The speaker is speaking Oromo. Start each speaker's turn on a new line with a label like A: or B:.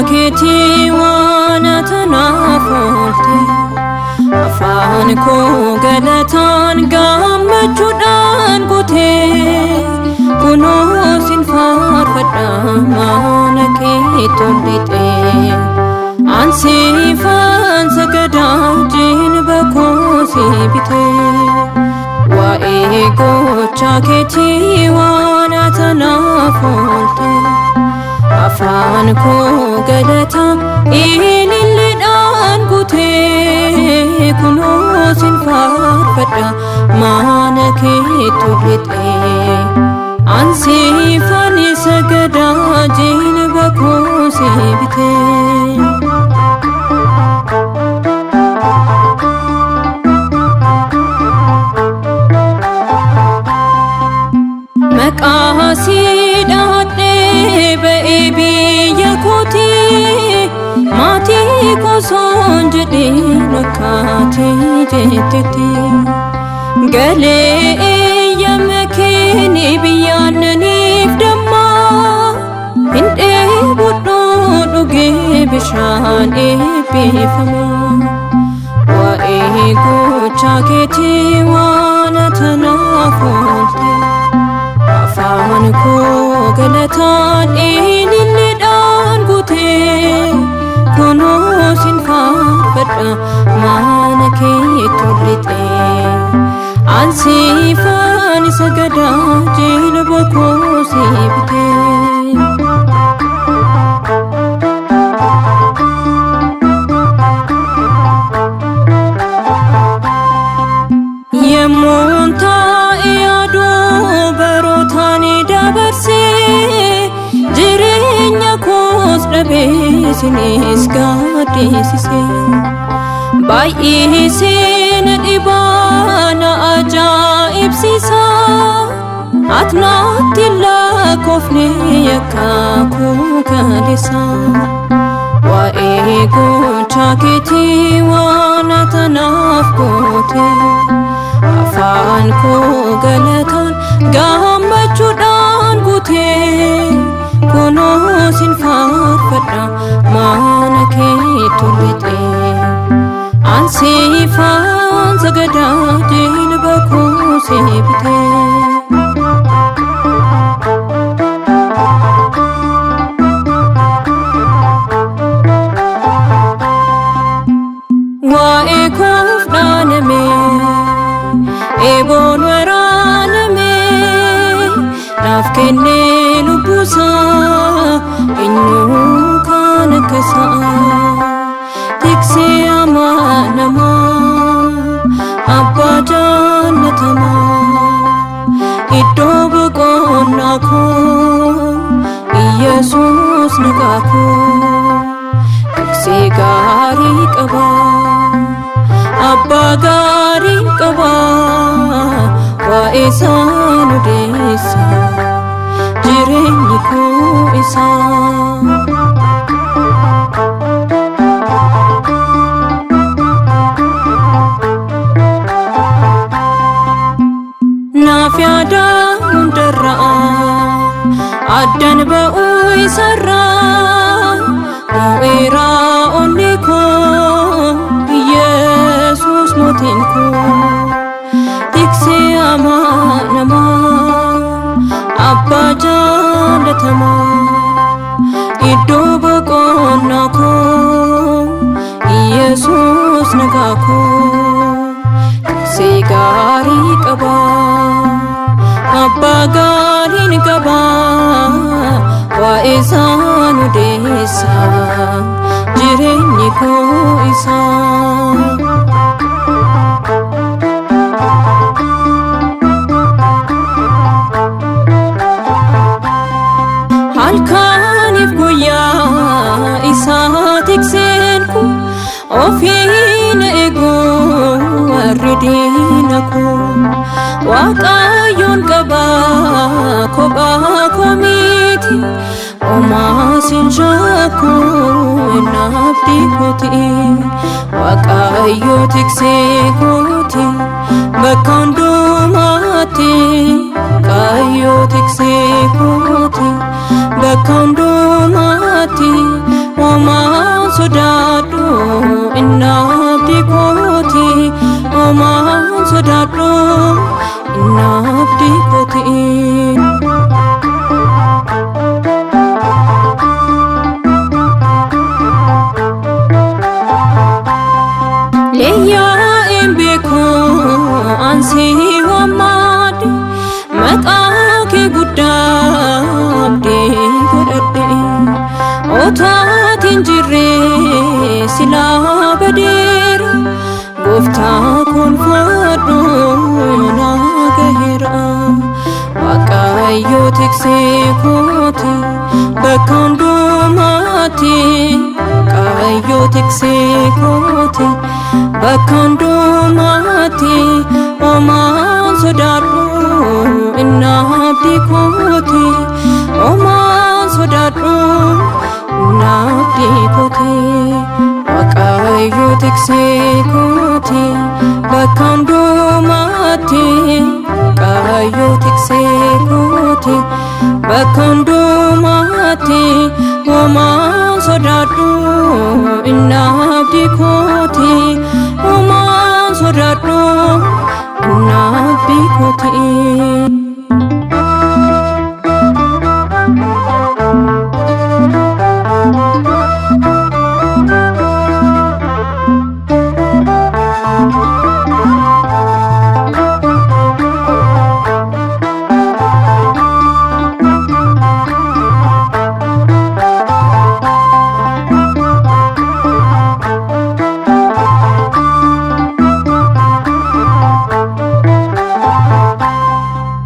A: keetii waan tanaaf oolte afaan koo galataan gammachuudhaan guutee kunoo sin faarfadha mana keetti ol lixee ansiifan sagadaa jilba koo si bitee waa'ee gocha keetii waan tanaaf oolte afaan koo galataan ililliidhaan guutee kunoo sin faarfadha mana keetti ol lixee ansiifan sagadaa jilba koo si bitee maqaasiidhaadhee ba'ee biyya kootii maatii kosoon jedhee rakkatee jettetti galee eeyyama keeni biyyaannaniif dammaa hin dheebodhuu dhugee bishaan eebbifamaa waa'ee gocha keetii waan tanaaf oolte afaan koo galataan ililliidhaan guutee kunoo sin faarfadha mana keetti ol lixee ansiifan sagadaa jilba koo si bitee yemmuun taa'e aduu barootaan dabarsee jireenya koos dhabee sinis gaaddisisee baay'isee na dhibaa na ajaa'ibsiisa ati naatti lakkoofne yakka koo kaleessa waa'ee gocha keetii waan tanaaf goote afaan koo galataan gammachuudhaan guutee kunoo sin faarfadha mana keetti ol lixee ansiifan sagadaa jilba koo si bitee waa'ee koof dhaanamee eeboon waraanamee naaf kennee lubbuusaa eenyuu kan akka isaa tiksee amanamaa abbaa jaallatamaa iddoo boqonnaa koo Yesuus nagaa koo tiksee gaarii qabaa abbaa gaarii qabaa waa'ee isaan odeessa jireenyi koo isaa naaf yaada hundarraa addan ba'uu isarraa moo'eeraa onni koo Yesuus mootiin koo tiksee amanamaa abbaa jaallatamaa iddoo boqonnaa koo Yesuus nagaa koo tiksee gaarii qabaa abbaa gaariin qabaa waa'ee isaan odeessa jireenyi koo isaa halkaaniif guyyaa isaa tikseen kun ofiin eeguu warri diina koo waaqayyoon qabaa kophaa komiiti omaa sin shakkuu naafti kooti waaqayyo tiksee kooti bakka hundumaatti waaqayyo tiksee kooti bakka hundumaatti otaatiin jirree silaa badeera gooftaa kolfadhu yoonaa gaheera Waaqayyo tiksee kooti bakka hundumaatti Waaqayyo tiksee kooti bakka hundumaatti homaan sodaadhu inni abdii kooti homaan sodaadhu inni abdii kooti Waaqayyo tiksee kooti bakka hundumaatti Waaqayyo tiksee kooti bakka hundumaatti homaan sodaadhu inni abdii kooti homaan sodaadhu inni abdii kooti